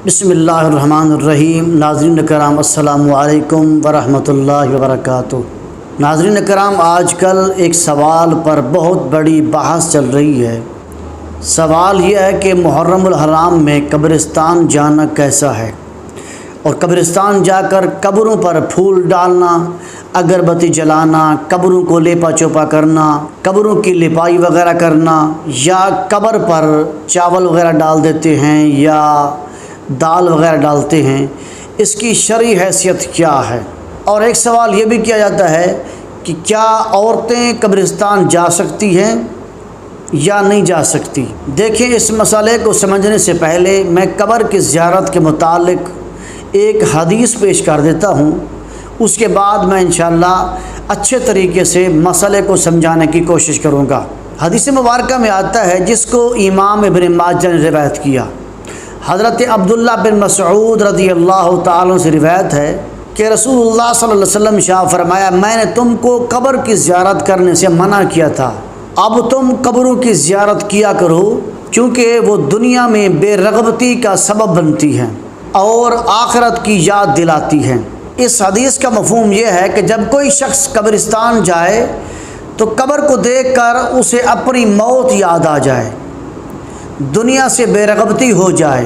بسم اللہ الرحمن الرحیم۔ ناظرین کرام السلام علیکم ورحمۃ اللہ وبرکاتہ۔ ناظرین کرام، آج کل ایک سوال پر بہت بڑی بحث چل رہی ہے۔ سوال یہ ہے کہ محرم الحرام میں قبرستان جانا کیسا ہے، اور قبرستان جا کر قبروں پر پھول ڈالنا، اگربتی جلانا، قبروں کو لیپا چوپا کرنا، قبروں کی لپائی وغیرہ کرنا، یا قبر پر چاول وغیرہ ڈال دیتے ہیں یا دال وغیرہ ڈالتے ہیں، اس کی شرعی حیثیت کیا ہے؟ اور ایک سوال یہ بھی کیا جاتا ہے کہ کیا عورتیں قبرستان جا سکتی ہیں یا نہیں جا سکتی؟ دیکھیں، اس مسئلے کو سمجھنے سے پہلے میں قبر کی زیارت کے متعلق ایک حدیث پیش کر دیتا ہوں، اس کے بعد میں انشاءاللہ اچھے طریقے سے مسئلے کو سمجھانے کی کوشش کروں گا۔ حدیث مبارکہ میں آتا ہے، جس کو امام ابن ماجہ نے روایت کیا، حضرت عبداللہ بن مسعود رضی اللہ تعالیٰ سے روایت ہے کہ رسول اللہ صلی اللہ علیہ وسلم شاہ فرمایا، میں نے تم کو قبر کی زیارت کرنے سے منع کیا تھا، اب تم قبروں کی زیارت کیا کرو، کیونکہ وہ دنیا میں بے رغبتی کا سبب بنتی ہیں اور آخرت کی یاد دلاتی ہیں۔ اس حدیث کا مفہوم یہ ہے کہ جب کوئی شخص قبرستان جائے تو قبر کو دیکھ کر اسے اپنی موت یاد آ جائے، دنیا سے بے رغبتی ہو جائے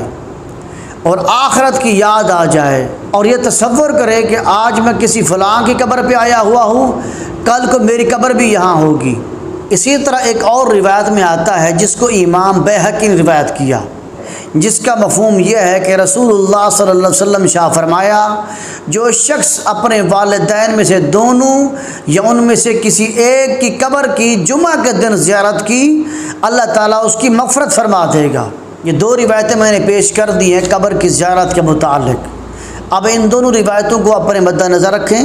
اور آخرت کی یاد آ جائے، اور یہ تصور کرے کہ آج میں کسی فلاں کی قبر پہ آیا ہوا ہوں، کل کو میری قبر بھی یہاں ہوگی۔ اسی طرح ایک اور روایت میں آتا ہے، جس کو امام بیہقی نے روایت کیا، جس کا مفہوم یہ ہے کہ رسول اللہ صلی اللہ علیہ وسلم شاہ فرمایا، جو شخص اپنے والدین میں سے دونوں یا ان میں سے کسی ایک کی قبر کی جمعہ کے دن زیارت کی، اللہ تعالیٰ اس کی مغفرت فرما دے گا۔ یہ دو روایتیں میں نے پیش کر دی ہیں قبر کی زیارت کے متعلق۔ اب ان دونوں روایتوں کو اپنے مد نظر رکھیں۔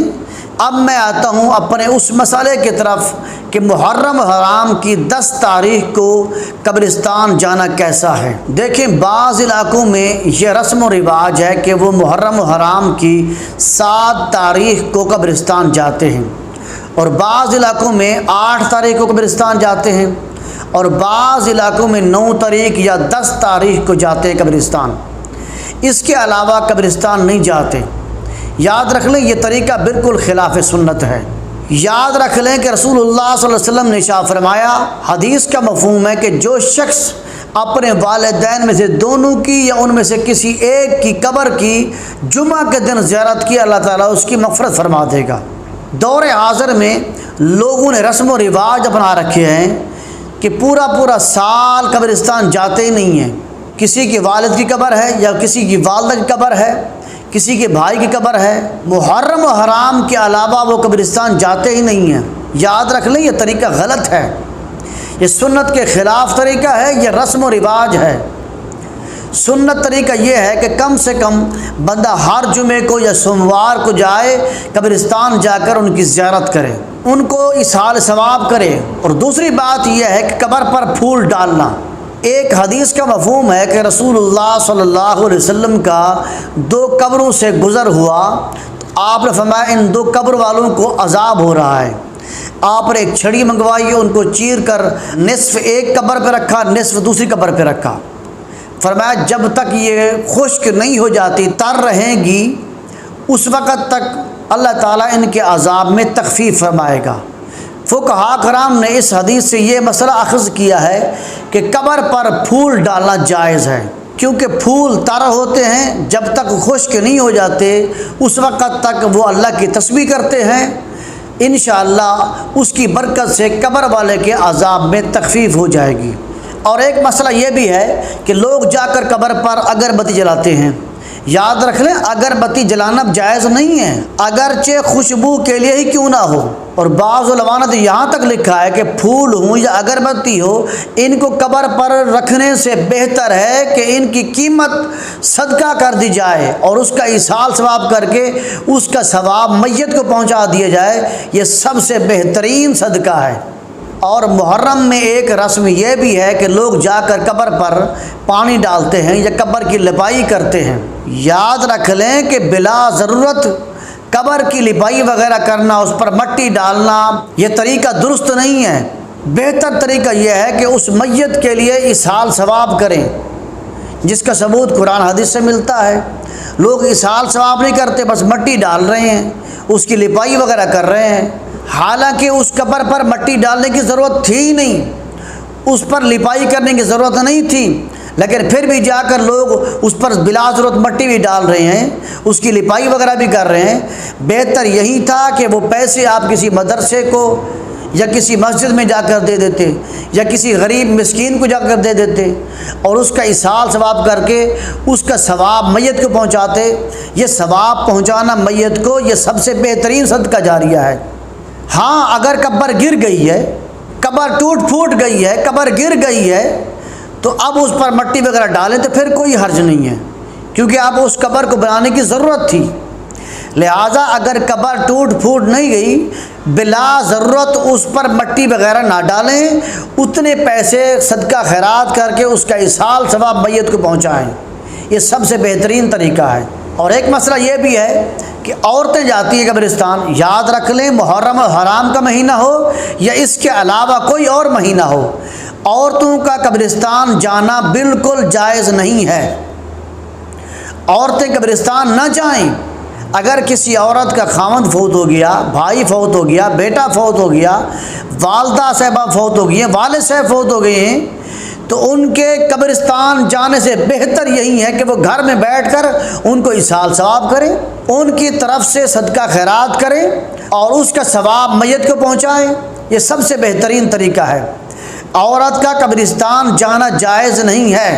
اب میں آتا ہوں اپنے اس مسئلے کی طرف کہ محرم حرام کی 10 تاریخ کو قبرستان جانا کیسا ہے۔ دیکھیں، بعض علاقوں میں یہ رسم و رواج ہے کہ وہ محرم حرام کی 7 تاریخ کو قبرستان جاتے ہیں، اور بعض علاقوں میں 8 تاریخ کو قبرستان جاتے ہیں، اور بعض علاقوں میں 9 تاریخ یا 10 تاریخ کو جاتے ہیں قبرستان۔ اس کے علاوہ قبرستان نہیں جاتے۔ یاد رکھ لیں، یہ طریقہ بالکل خلاف سنت ہے۔ یاد رکھ لیں کہ رسول اللہ صلی اللہ علیہ وسلم نے ارشاد فرمایا، حدیث کا مفہوم ہے کہ جو شخص اپنے والدین میں سے دونوں کی یا ان میں سے کسی ایک کی قبر کی جمعہ کے دن زیارت کی، اللہ تعالیٰ اس کی مغفرت فرما دے گا۔ دور حاضر میں لوگوں نے رسم و رواج اپنا رکھے ہیں کہ پورا سال قبرستان جاتے ہی نہیں ہیں۔ کسی کے والد کی قبر ہے یا کسی کی والدہ کی قبر ہے، کسی کے بھائی کی قبر ہے، محرم و حرام کے علاوہ وہ قبرستان جاتے ہی نہیں ہیں۔ یاد رکھ لیں، یہ طریقہ غلط ہے، یہ سنت کے خلاف طریقہ ہے، یہ رسم و رواج ہے۔ سنت طریقہ یہ ہے کہ کم سے کم بندہ ہر جمعے کو یا سوموار کو جائے، قبرستان جا کر ان کی زیارت کرے، ان کو اصحال ثواب کرے۔ اور دوسری بات یہ ہے کہ قبر پر پھول ڈالنا۔ ایک حدیث کا مفہوم ہے کہ رسول اللہ صلی اللہ علیہ وسلم کا 2 قبروں سے گزر ہوا، تو آپ نے فرمایا ان 2 قبر والوں کو عذاب ہو رہا ہے۔ آپ نے ایک چھڑی منگوائی، ان کو چیر کر نصف ایک قبر پہ رکھا، نصف دوسری قبر پہ رکھا۔ فرمایا جب تک یہ خشک نہیں ہو جاتی، تر رہیں گی، اس وقت تک اللہ تعالیٰ ان کے عذاب میں تخفیف فرمائے گا۔ فقہاء کرام نے اس حدیث سے یہ مسئلہ اخذ کیا ہے کہ قبر پر پھول ڈالنا جائز ہے، کیونکہ پھول تر ہوتے ہیں، جب تک خشک نہیں ہو جاتے اس وقت تک وہ اللہ کی تسبیح کرتے ہیں۔ انشاءاللہ اس کی برکت سے قبر والے کے عذاب میں تخفیف ہو جائے گی۔ اور ایک مسئلہ یہ بھی ہے کہ لوگ جا کر قبر پر اگربتی جلاتے ہیں۔ یاد رکھ لیں، اگربتی جلانا جائز نہیں ہے، اگرچہ خوشبو کے لیے ہی کیوں نہ ہو۔ اور بعض علماء نے یہاں تک لکھا ہے کہ پھول ہوں یا اگربتی ہو، ان کو قبر پر رکھنے سے بہتر ہے کہ ان کی قیمت صدقہ کر دی جائے اور اس کا ایصال ثواب کر کے اس کا ثواب میت کو پہنچا دیا جائے، یہ سب سے بہترین صدقہ ہے۔ اور محرم میں ایک رسم یہ بھی ہے کہ لوگ جا کر قبر پر پانی ڈالتے ہیں یا قبر کی لپائی کرتے ہیں۔ یاد رکھ لیں کہ بلا ضرورت قبر کی لپائی وغیرہ کرنا، اس پر مٹی ڈالنا، یہ طریقہ درست نہیں ہے۔ بہتر طریقہ یہ ہے کہ اس میت کے لیے ایصال ثواب کریں، جس کا ثبوت قرآن حدیث سے ملتا ہے۔ لوگ اسحال ثواب نہیں کرتے، بس مٹی ڈال رہے ہیں، اس کی لپائی وغیرہ کر رہے ہیں، حالانکہ اس قبر پر مٹی ڈالنے کی ضرورت تھی ہی نہیں، اس پر لپائی کرنے کی ضرورت نہیں تھی، لیکن پھر بھی جا کر لوگ اس پر بلا ضرورت مٹی بھی ڈال رہے ہیں، اس کی لپائی وغیرہ بھی کر رہے ہیں۔ بہتر یہی تھا کہ وہ پیسے آپ کسی مدرسے کو یا کسی مسجد میں جا کر دے دیتے، یا کسی غریب مسکین کو جا کر دے دیتے، اور اس کا اسحال ثواب کر کے اس کا ثواب میت کو پہنچاتے۔ یہ ثواب پہنچانا میت کو یہ سب سے بہترین صدقہ جاریہ ہے۔ ہاں اگر قبر گر گئی ہے، قبر ٹوٹ پھوٹ گئی ہے، قبر گر گئی ہے، تو اب اس پر مٹی وغیرہ ڈالیں تو پھر کوئی حرج نہیں ہے، کیونکہ اب اس قبر کو بنانے کی ضرورت تھی۔ لہٰذا اگر قبر ٹوٹ پھوٹ نہیں گئی، بلا ضرورت اس پر مٹی وغیرہ نہ ڈالیں، اتنے پیسے صدقہ خیرات کر کے اس کا اسحال ثواب میت کو پہنچائیں، یہ سب سے بہترین طریقہ ہے۔ اور ایک مسئلہ یہ بھی ہے کہ عورتیں جاتی ہیں قبرستان، یاد رکھ لیں محرم اور حرام کا مہینہ ہو یا اس کے علاوہ کوئی اور مہینہ ہو، عورتوں کا قبرستان جانا بالکل جائز نہیں ہے۔ عورتیں قبرستان نہ جائیں۔ اگر کسی عورت کا خاوند فوت ہو گیا، بھائی فوت ہو گیا، بیٹا فوت ہو گیا، والدہ صاحبہ فوت ہو گئی ہیں، والد صاحب فوت ہو گئے ہیں، تو ان کے قبرستان جانے سے بہتر یہی ہے کہ وہ گھر میں بیٹھ کر ان کو اسحال ثواب کریں، ان کی طرف سے صدقہ خیرات کریں اور اس کا ثواب میت کو پہنچائیں، یہ سب سے بہترین طریقہ ہے۔ عورت کا قبرستان جانا جائز نہیں ہے۔